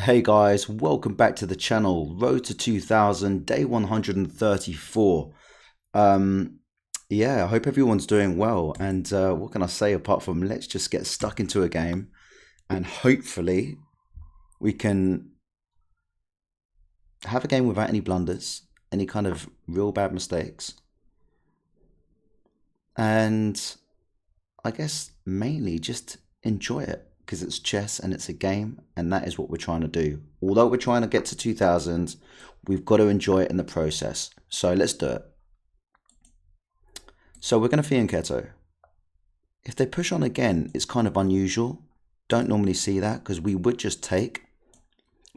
Hey guys, welcome back to the channel. Road to 2000, day 134. Um, yeah, I hope everyone's doing well. And what can I say apart from let's just get stuck into a game and hopefully we can have a game without any blunders, any kind of real bad mistakes. And I guess mainly just enjoy it because it's chess and it's a game, and that is what we're trying to do. Although we're trying to get to 2000, we've got to enjoy it in the process. So let's do it. So we're going to fianchetto. If they push on again, it's kind of unusual. Don't normally see that because we would just take,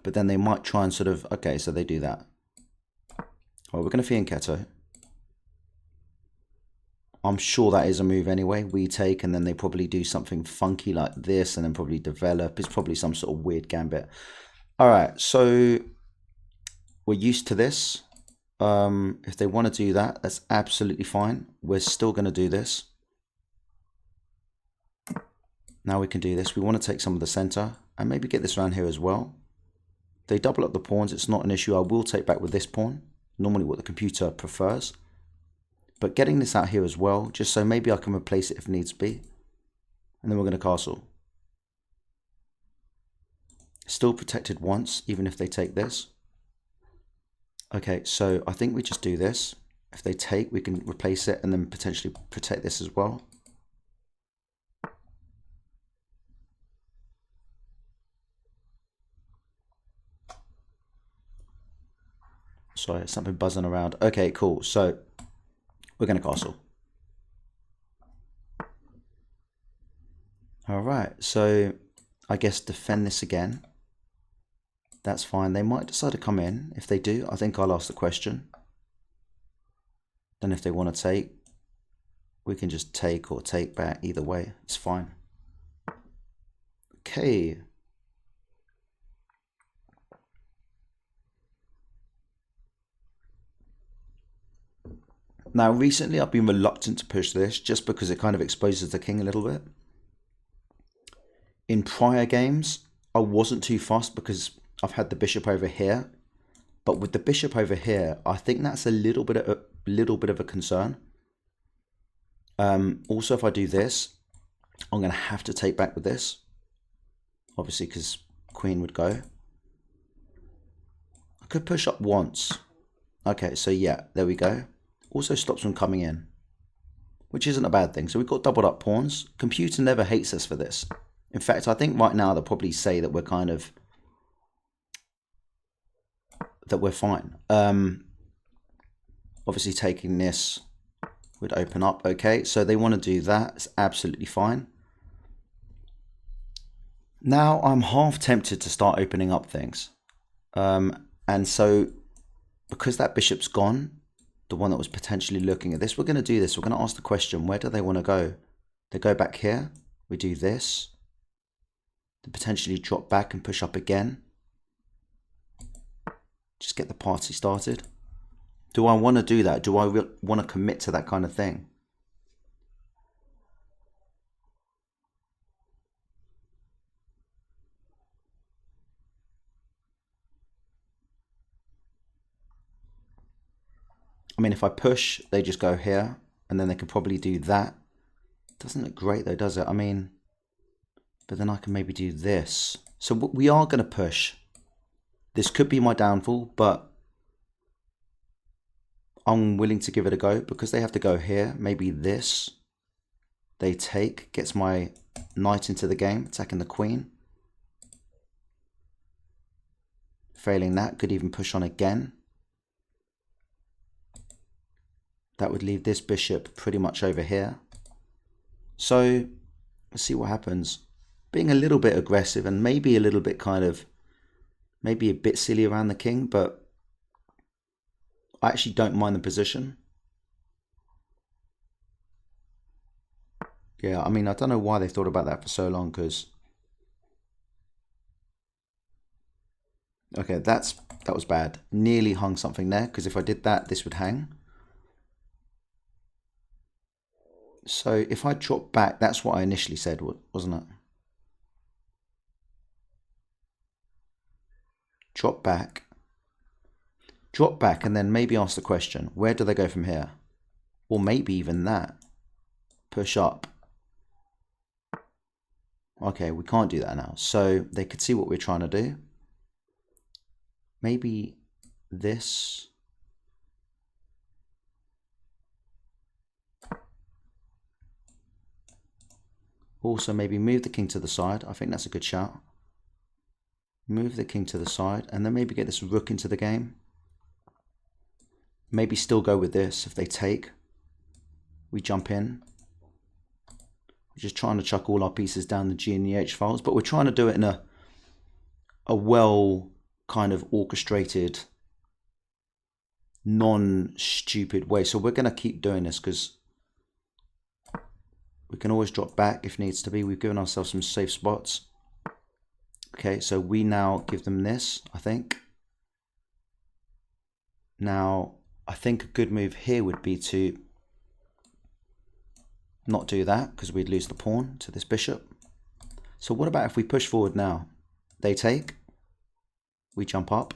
but then they might try and sort of, okay, so they do that. Well, we're going to fianchetto. I'm sure that is a move anyway. We take and then they probably do something funky like this and then probably develop. It's probably some sort of weird gambit. All right, so we're used to this. If they want to do that, that's absolutely fine. We're still going to do this. Now we can do this. We want to take some of the center and maybe get this around here as well. They double up the pawns. It's not an issue. I will take back with this pawn. Normally what the computer prefers. But getting this out here as well, just so maybe I can replace it if needs be. And then we're going to castle. Still protected once, even if they take this. Okay, so I think we just do this. If they take, we can replace it and then potentially protect this as well. Sorry, something buzzing around. Okay, cool. So we're going to castle. All right, so I guess defend this again. That's fine. They might decide to come in. If they do, I think I'll ask the question. Then if they want to take, we can just take or take back. Either way, it's fine. Okay. Now, recently I've been reluctant to push this just because it kind of exposes the king a little bit. In prior games, I wasn't too fussed because I've had the bishop over here. But with the bishop over here, I think that's a little bit of a concern. Also, if I do this, I'm going to have to take back with this. Obviously, because queen would go. I could push up once. Okay, so yeah, there we go. Also stops them coming in, which isn't a bad thing. So we've got doubled up pawns. Computer never hates us for this. In fact, I think right now they'll probably say that we're kind of, that we're fine. Obviously taking this would open up. Okay, so they want to do that. It's absolutely fine. Now I'm half tempted to start opening up things. And so because that bishop's gone, the one that was potentially looking at this, we're going to do this. We're going to ask the question, where do they want to go? They go back here. We do this. They potentially drop back and push up again. Just get the party started. Do I want to do that? Do I want to commit to that kind of thing? I mean, if I push, they just go here, and then they could probably do that. Doesn't look great though, does it? I mean, but then I can maybe do this. So we are going to push. This could be my downfall, but I'm willing to give it a go because they have to go here. Maybe this. They take, gets my knight into the game, attacking the queen. Failing that, could even push on again. That would leave this bishop pretty much over here. So let's see what happens. Being a little bit aggressive and maybe a little bit kind of, maybe a bit silly around the king, but I actually don't mind the position. Yeah, I mean, I don't know why they thought about that for so long because... Okay, that was bad. Nearly hung something there because if I did that, this would hang. So if I drop back, that's what I initially said, wasn't it? drop back, and then maybe ask the question, where do they go from here? Or maybe even that. Push up. Okay, we can't do that now. So they could see what we're trying to do. Maybe this. Also, maybe move the king to the side. I think that's a good shout. Move the king to the side, and then maybe get this rook into the game. Maybe still go with this. If they take, we jump in. We're just trying to chuck all our pieces down the G and the H files, but we're trying to do it in a well kind of orchestrated, non-stupid way. So we're going to keep doing this because we can always drop back if needs to be. We've given ourselves some safe spots. Okay, so we now give them this, I think. Now, I think a good move here would be to not do that because we'd lose the pawn to this bishop. So what about if we push forward now? They take, we jump up,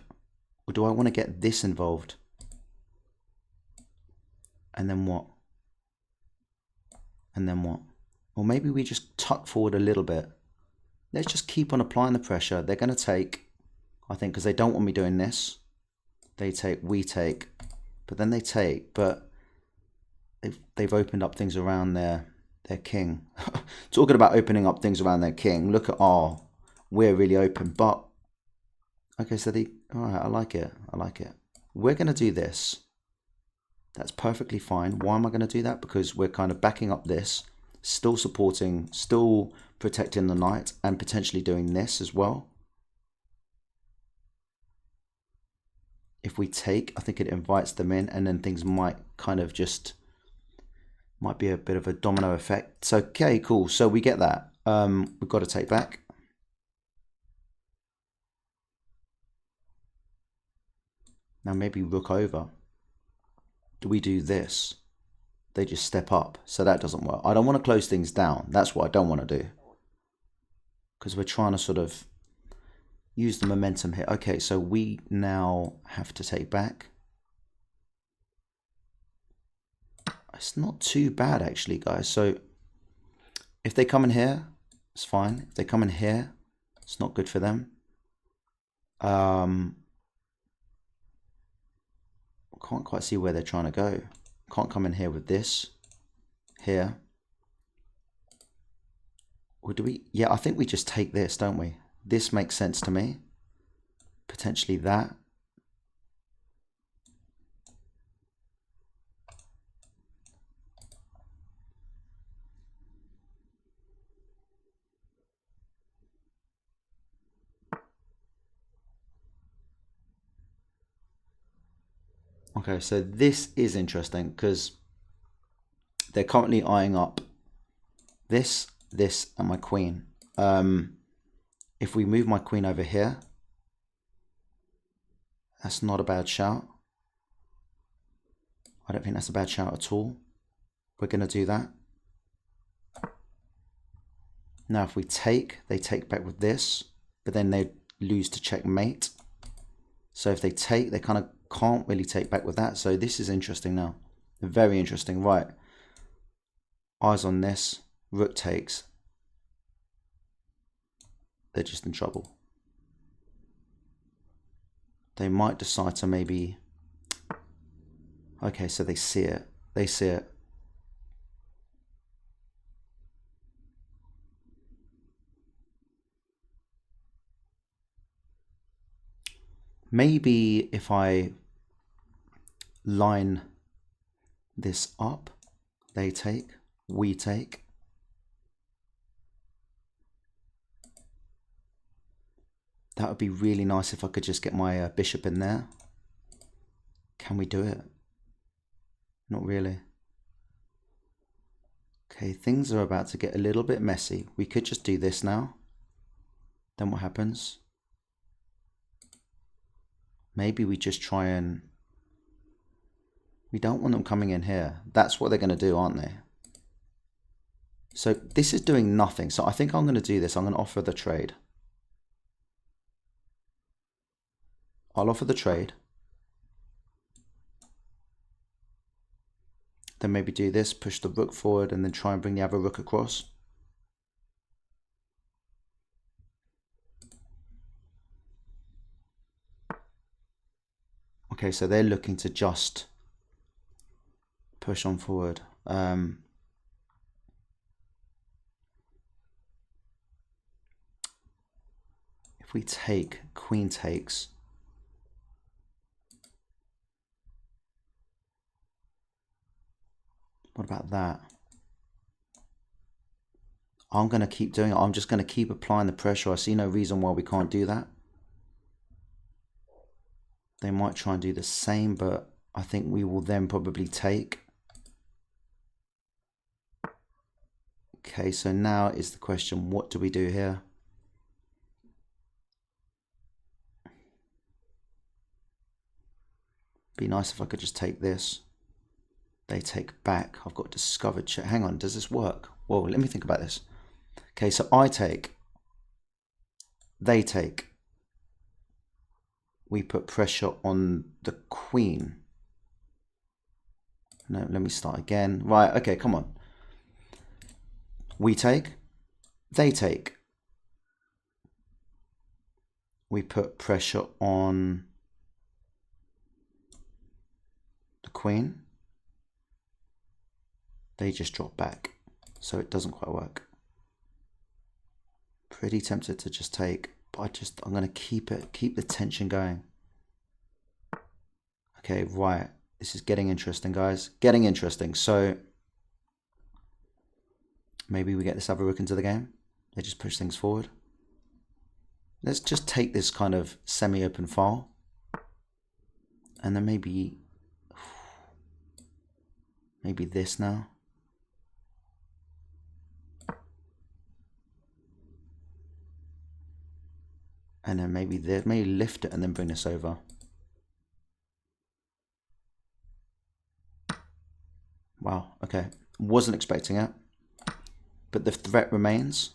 or do I want to get this involved? And then what? And then what? Or maybe we just tuck forward a little bit. Let's just keep on applying the pressure. They're going to take, I think, because they don't want me doing this. They take, we take, but then they take, but they've opened up things around their king. Talking about opening up things around their king. Look at we're really open, but okay, so all right, I like it. I like it. We're going to do this. That's perfectly fine. Why am I going to do that? Because we're kind of backing up this, still supporting, still protecting the knight, and potentially doing this as well. If we take, I think it invites them in, and then things might kind of just, might be a bit of a domino effect. So, okay, cool. So we get that. We've got to take back. Now maybe rook over. Do we do this? They just step up. So that doesn't work. I don't want to close things down. That's what I don't want to do. Because we're trying to sort of use the momentum here. Okay, so we now have to take back. It's not too bad actually, guys. So if they come in here, it's fine. If they come in here, it's not good for them. Can't quite see where they're trying to go. Can't come in here with this. Here. Or do we? Yeah, I think we just take this, don't we? This makes sense to me. Potentially that. Okay, so this is interesting because they're currently eyeing up this, and my queen. If we move my queen over here, that's not a bad shout. I don't think that's a bad shout at all. We're going to do that. Now if we take, they take back with this, but then they lose to checkmate. So if they take, they kind of can't really take back with that. So this is interesting now. Very interesting. Right. Eyes on this. Rook takes. They're just in trouble. They might decide to maybe... Okay, so they see it. They see it. Maybe if I line this up, they take, we take. That would be really nice if I could just get my bishop in there. Can we do it? Not really. Okay, things are about to get a little bit messy. We could just do this now. Then what happens? Maybe we just try and... We don't want them coming in here. That's what they're going to do, aren't they? So this is doing nothing. So I think I'm going to do this. I'm going to offer the trade. I'll offer the trade. Then maybe do this, push the rook forward, and then try and bring the other rook across. Okay, so they're looking to just push on forward. If we take, queen takes. What about that? I'm going to keep doing it. I'm just going to keep applying the pressure. I see no reason why we can't do that. They might try and do the same, but I think we will then probably take. Okay, so now is the question, what do we do here? Be nice if I could just take this. They take back. I've got discovered check. Hang on, does this work? Whoa, let me think about this. Okay, so I take. They take. We put pressure on the queen. No, let me start again. Right, okay, come on. We take. They take. We put pressure on the queen. They just drop back, so it doesn't quite work. Pretty tempted to just take, but I'm going to keep the tension going. Okay, right. This is getting interesting, guys. Getting interesting. So maybe we get this other rook into the game. They just push things forward. Let's just take this kind of semi-open file. And then maybe this now. And then maybe lift it and then bring this over. Wow, okay. Wasn't expecting it. But the threat remains.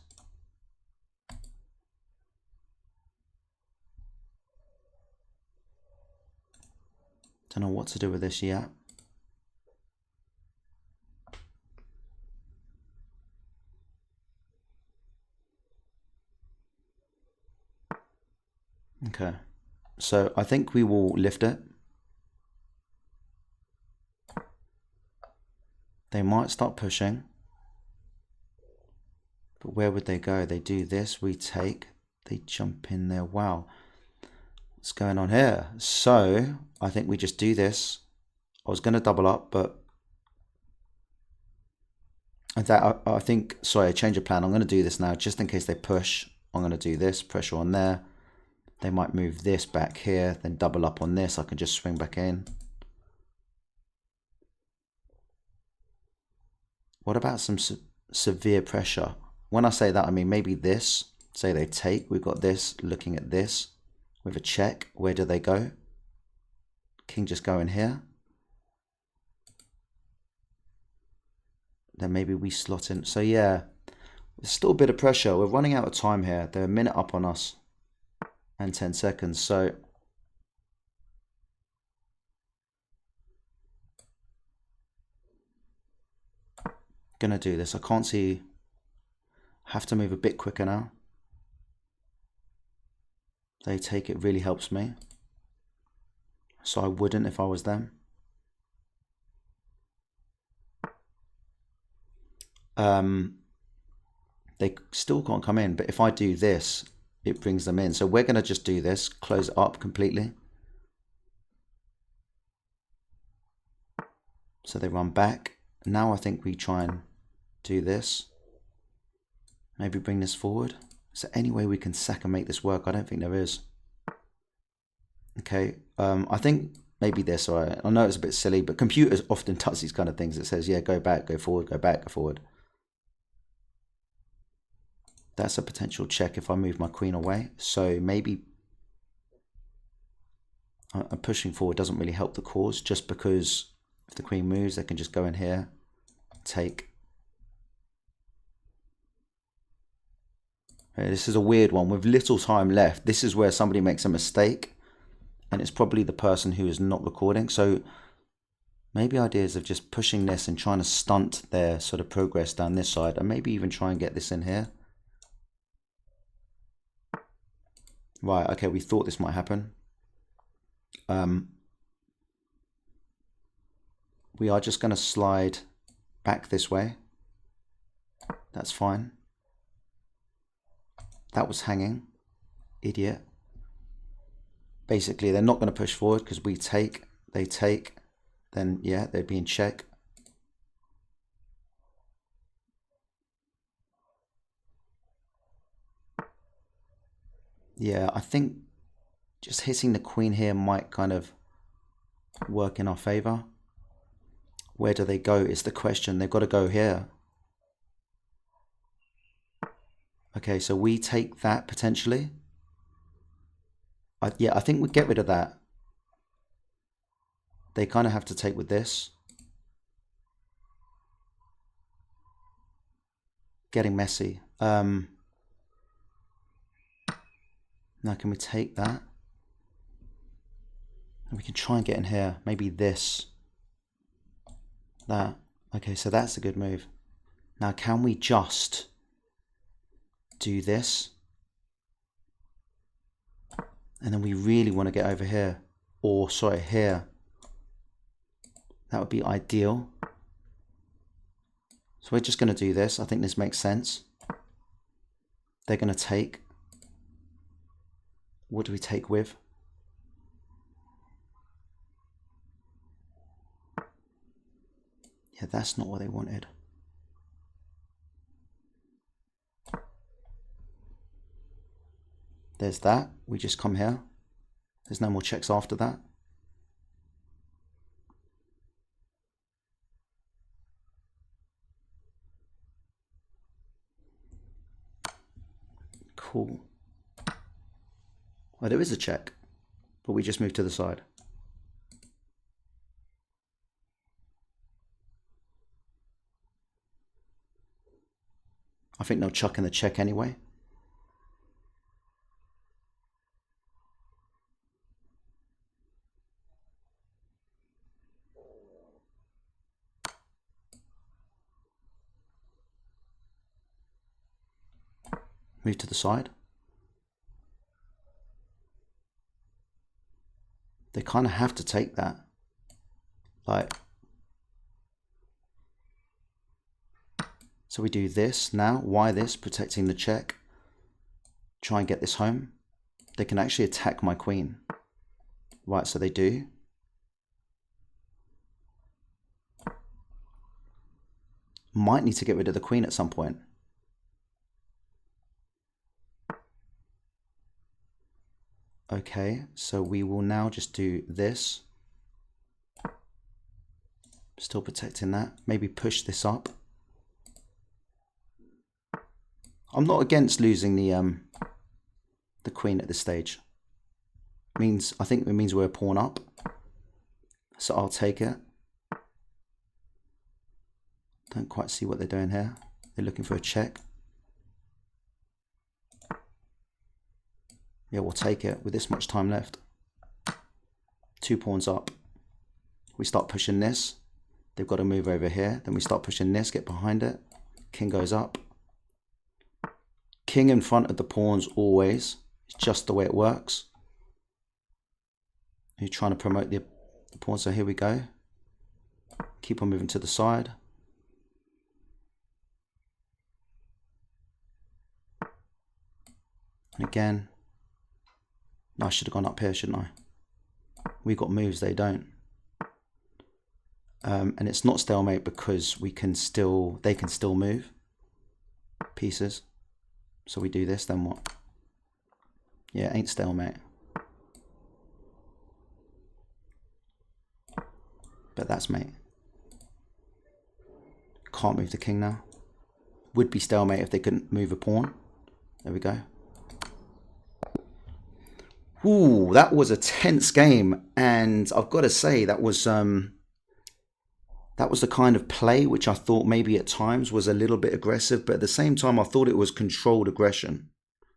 Don't know what to do with this yet. Okay, so I think we will lift it. They might start pushing. But where would they go? They do this, we take, they jump in there. Wow, what's going on here? So I think we just do this. I was going to double up, but I think, sorry, I changed of plan. I'm going to do this now just in case they push. I'm going to do this, pressure on there. They might move this back here, then double up on this. I can just swing back in. What about some severe pressure? When I say that, I mean maybe this. Say they take, we've got this, looking at this. With a check, where do they go? King just go in here. Then maybe we slot in. So yeah, there's still a bit of pressure. We're running out of time here. They're a minute up on us. And 10 seconds, so gonna do this. I can't see, have to move a bit quicker now. They take, it really helps me, so I wouldn't if I was them. They still can't come in, but if I do this, it brings them in. So we're going to just do this, close it up completely. So they run back. Now I think we try and do this. Maybe bring this forward. Is there any way we can sack and make this work? I don't think there is. Okay, I think maybe this. Right. I know it's a bit silly, but computers often does these kind of things. It says, yeah, go back, go forward, go back, go forward. That's a potential check if I move my queen away. So maybe pushing forward doesn't really help the cause, just because if the queen moves, they can just go in here, take. Okay, this is a weird one with little time left. This is where somebody makes a mistake and it's probably the person who is not recording. So maybe ideas of just pushing this and trying to stunt their sort of progress down this side, and maybe even try and get this in here. Right, okay, we thought this might happen. We are just going to slide back this way. That's fine. That was hanging. Idiot. Basically, they're not going to push forward because we take, they take, then yeah, they'd be in check. Yeah, I think just hitting the queen here might kind of work in our favor. Where do they go is the question. They've got to go here. Okay, so we take that potentially. Yeah, I think we get rid of that. They kind of have to take with this. Getting messy. Now can we take that? And we can try and get in here. Maybe this. That. Okay, so that's a good move. Now can we just do this? And then we really want to get over here. Or, sorry, here. That would be ideal. So we're just going to do this. I think this makes sense. They're going to take. What do we take with? Yeah, that's not what they wanted. There's that. We just come here. There's no more checks after that. Cool. Well, there is a check, but we just moved to the side. I think they'll chuck in the check anyway. Move to the side. They kind of have to take that. Like, so we do this now. Why this? Protecting the check. Try and get this home. They can actually attack my queen. Right, so they do. Might need to get rid of the queen at some point. Okay, so we will now just do this. Still protecting that. Maybe push this up. I'm not against losing the queen at this stage. I think it means we're a pawn up. So I'll take it. Don't quite see what they're doing here. They're looking for a check. Yeah, we'll take it with this much time left. 2 pawns up. We start pushing this. They've got to move over here. Then we start pushing this, get behind it. King goes up. King in front of the pawns always. It's just the way it works. You're trying to promote the pawn, so here we go. Keep on moving to the side. And again, I should have gone up here, shouldn't I? We got moves, they don't. And it's not stalemate because they can still move pieces. So we do this, then what? Yeah, ain't stalemate. But that's mate. Can't move the king now. Would be stalemate if they couldn't move a pawn. There we go. Ooh, that was a tense game, and I've got to say that was the kind of play which I thought maybe at times was a little bit aggressive, but at the same time I thought it was controlled aggression.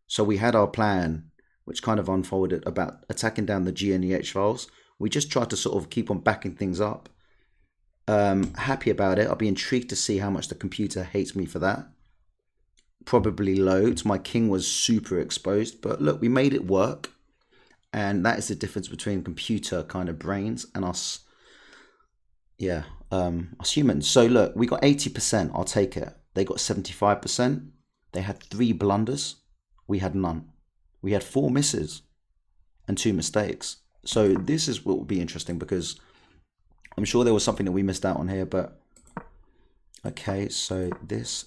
So we had our plan, which kind of unfolded about attacking down the G and the H files. We just tried to sort of keep on backing things up. Happy about it. I'll be intrigued to see how much the computer hates me for that. Probably loads. My king was super exposed, but look, we made it work. And that is the difference between computer kind of brains and us, yeah, us humans. So look, we got 80%, I'll take it. They got 75%. They had 3 blunders. We had none. We had 4 misses and 2 mistakes. So this is what will be interesting, because I'm sure there was something that we missed out on here, but okay, so this,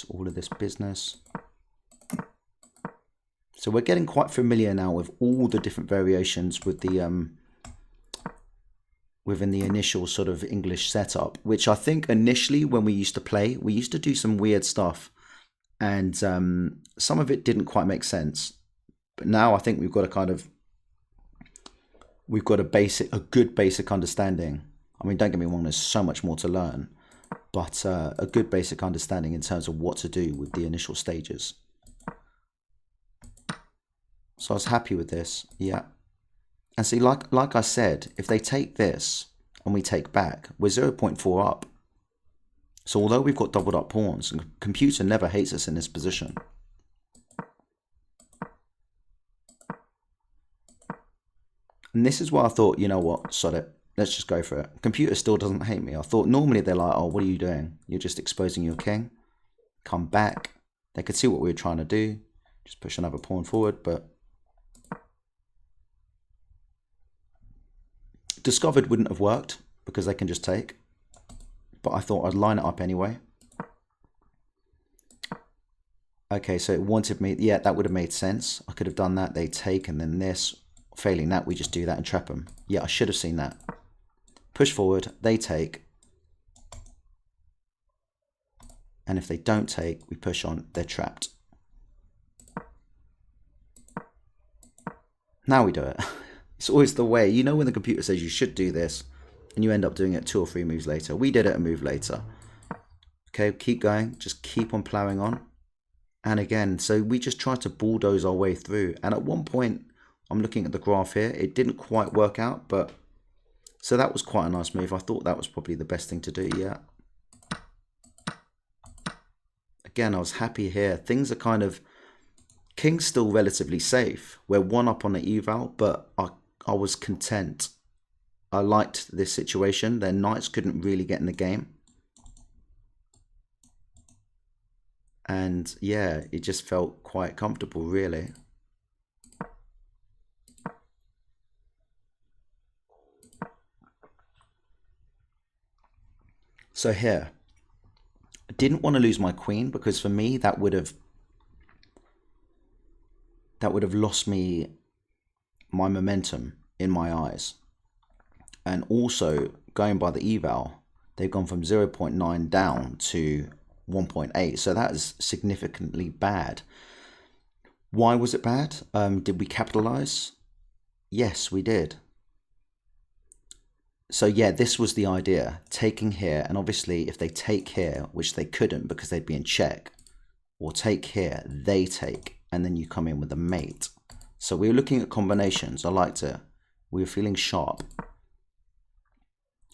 all of this business. So we're getting quite familiar now with all the different variations with the within the initial sort of English setup, which I think initially when we used to play, we used to do some weird stuff, and some of it didn't quite make sense. But now I think we've got a good basic understanding. I mean, don't get me wrong, there's so much more to learn, but a good basic understanding in terms of what to do with the initial stages. So I was happy with this, yeah. And see, like I said, if they take this and we take back, we're 0.4 up. So although we've got doubled up pawns, the computer never hates us in this position. And this is why I thought, you know what, sod it, let's just go for it. Computer still doesn't hate me. I thought normally they're like, oh, what are you doing? You're just exposing your king. Come back. They could see what we were trying to do. Just push another pawn forward, but discovered wouldn't have worked because they can just take. But I thought I'd line it up anyway. Okay, so it wanted me, yeah, that would have made sense. I could have done that. They take, and then this. Failing that, we just do that and trap them. Yeah, I should have seen that. Push forward, they take. And if they don't take, we push on, they're trapped. Now we do it. It's always the way. You know when the computer says you should do this, and you end up doing it 2 or 3 moves later. We did it a move later. Okay, keep going. Just keep on plowing on. And again, so we just tried to bulldoze our way through. And at one point, I'm looking at the graph here. It didn't quite work out, but so that was quite a nice move. I thought that was probably the best thing to do, yeah. Again, I was happy here. Things are kind of, king's still relatively safe. We're 1 up on the eval, but I was content. I liked this situation. Their knights couldn't really get in the game. And yeah, it just felt quite comfortable, really. So here, I didn't want to lose my queen, because for me that would have lost me my momentum in my eyes. And also, going by the eval, they've gone from 0.9 down to 1.8. So that is significantly bad. Why was it bad? Did we capitalize? Yes, we did. So yeah, this was the idea, taking here, and obviously if they take here, which they couldn't because they'd be in check, or take here, they take, and then you come in with a mate. So we were looking at combinations. I liked it. We were feeling sharp.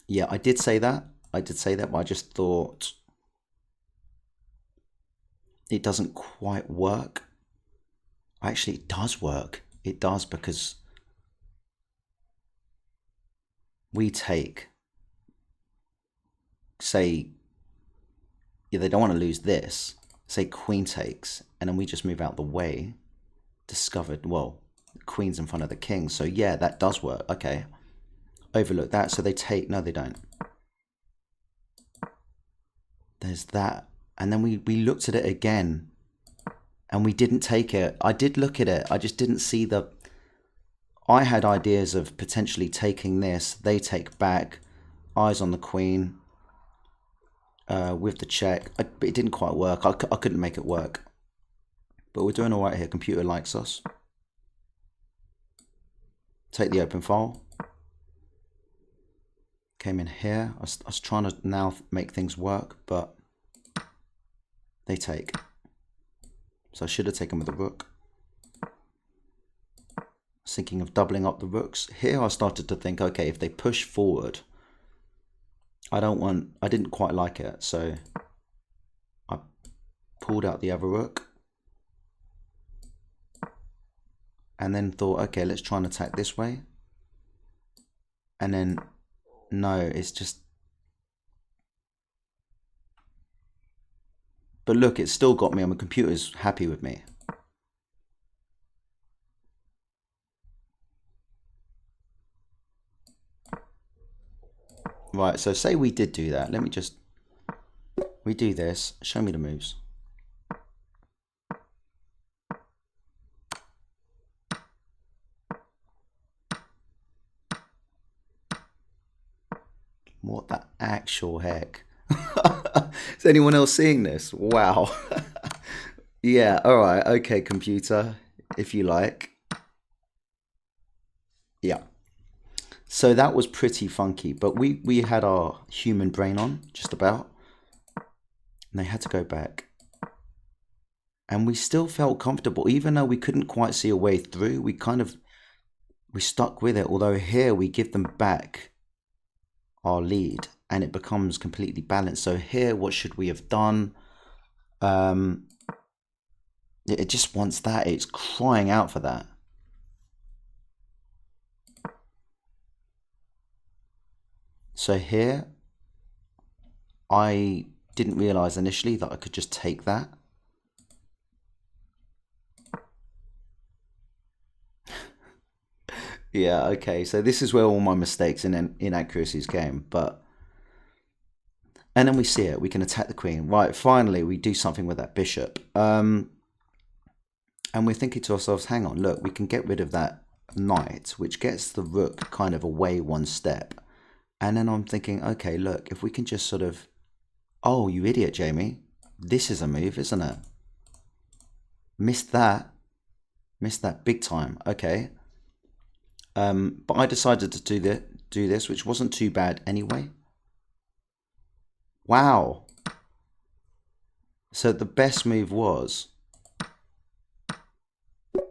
Yeah, I did say that, but I just thought it doesn't quite work. Actually, it does work. It does, because we take, say, yeah, they don't want to lose this. Say queen takes, and then we just move out the way. Discovered, well, queen's in front of the king. So yeah, that does work. Okay. Overlook that. So they take, no, they don't. There's that. And then we looked at it again, and we didn't take it. I did look at it. I just didn't see the... I had ideas of potentially taking this. They take back. Eyes on the queen. With the check. But it didn't quite work. I couldn't make it work. But we're doing all right here. Computer likes us. Take the open file. Came in here. I was trying to now make things work, but they take. So I should have taken with the rook. thinking of doubling up the rooks. Here I started to think, okay, if they push forward, I didn't quite like it, so I pulled out the other rook and then thought, okay, let's try and attack this way. And then, no, it's just... But look, it's still got me, and my computer's happy with me. Right, so say we did do that. Let me just... We do this. Show me the moves. What the actual heck? Is anyone else seeing this? Wow. Yeah, alright. Okay, computer. If you like. Yeah. So that was pretty funky, but we had our human brain on, just about. And they had to go back. And we still felt comfortable, even though we couldn't quite see a way through. We stuck with it, although here we give them back our lead and it becomes completely balanced. So here, what should we have done? It just wants that. It's crying out for that. So here, I didn't realize initially that I could just take that. Yeah, okay, so this is where all my mistakes and inaccuracies came, and then we see it, we can attack the queen. Right, finally, we do something with that bishop. And we're thinking to ourselves, hang on, look, we can get rid of that knight, which gets the rook kind of away one step. And then I'm thinking, okay, look, if we can just sort of... Oh, you idiot, Jamie. This is a move, isn't it? Missed that. Missed that big time. Okay. But I decided to do this, which wasn't too bad anyway. Wow. So the best move was...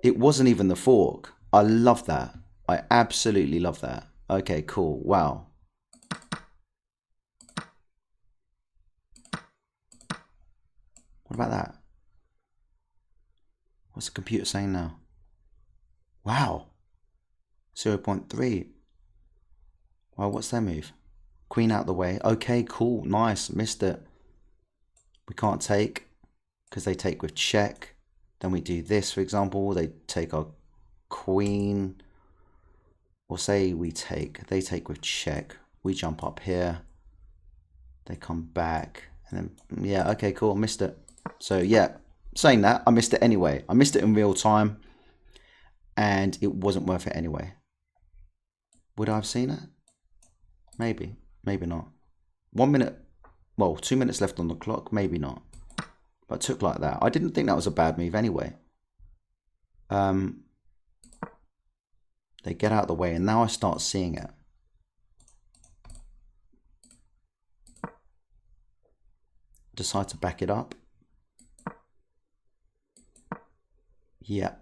It wasn't even the fork. I love that. I absolutely love that. Okay, cool. Wow. What about that? What's the computer saying now? Wow. 0.3. Well, what's their move? Queen out the way. Okay, cool. Nice. Missed it. We can't take because they take with check. Then we do this, for example. They take our queen. Or say they take with check. We jump up here. They come back. And then, yeah, okay, cool. Missed it. So, yeah, saying that, I missed it anyway. I missed it in real time. And it wasn't worth it anyway. Would I have seen it? Maybe. Maybe not. 1 minute. Well, 2 minutes left on the clock. Maybe not. But it took like that. I didn't think that was a bad move anyway. They get out of the way. And now I start seeing it. Decide to back it up. Yeah.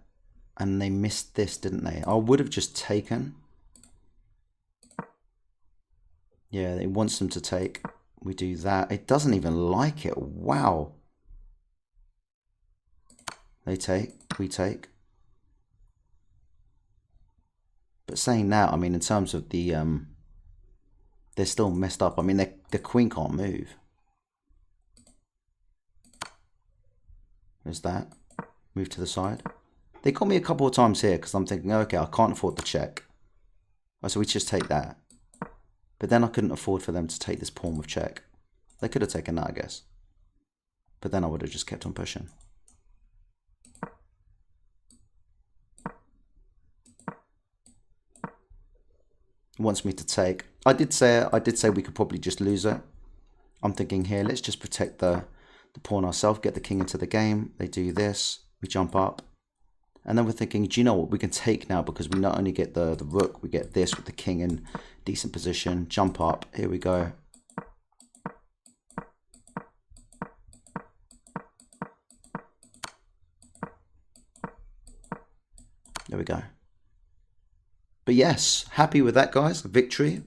And they missed this, didn't they? I would have just taken. Yeah, it wants them to take. We do that. It doesn't even like it. Wow. They take. We take. But saying that, I mean, in terms of the... they're still messed up. I mean, the queen can't move. There's that. Move to the side. They got me a couple of times here because I'm thinking, okay, I can't afford the check. Oh, so we just take that. But then I couldn't afford for them to take this pawn with check. They could have taken that, I guess. But then I would have just kept on pushing. Wants me to take. I did say we could probably just lose it. I'm thinking here, let's just protect the pawn ourselves, get the king into the game. They do this. We jump up. And then we're thinking, do you know what? We can take now because we not only get the rook, we get this with the king in decent position. Jump up. Here we go. There we go. But yes, happy with that, guys. Victory.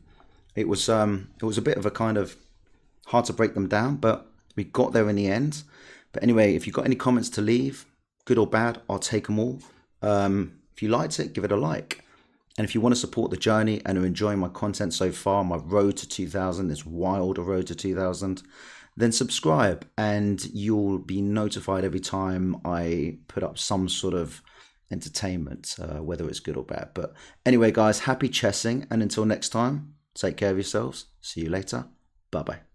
It was a bit of a kind of hard to break them down, but we got there in the end. But anyway, if you've got any comments to leave, good or bad, I'll take them all. If you liked it, give it a like. And if you want to support the journey and are enjoying my content so far, my road to 2000, this wild road to 2000, then subscribe and you'll be notified every time I put up some sort of entertainment, whether it's good or bad. But anyway, guys, happy chessing. And until next time, take care of yourselves. See you later. Bye-bye.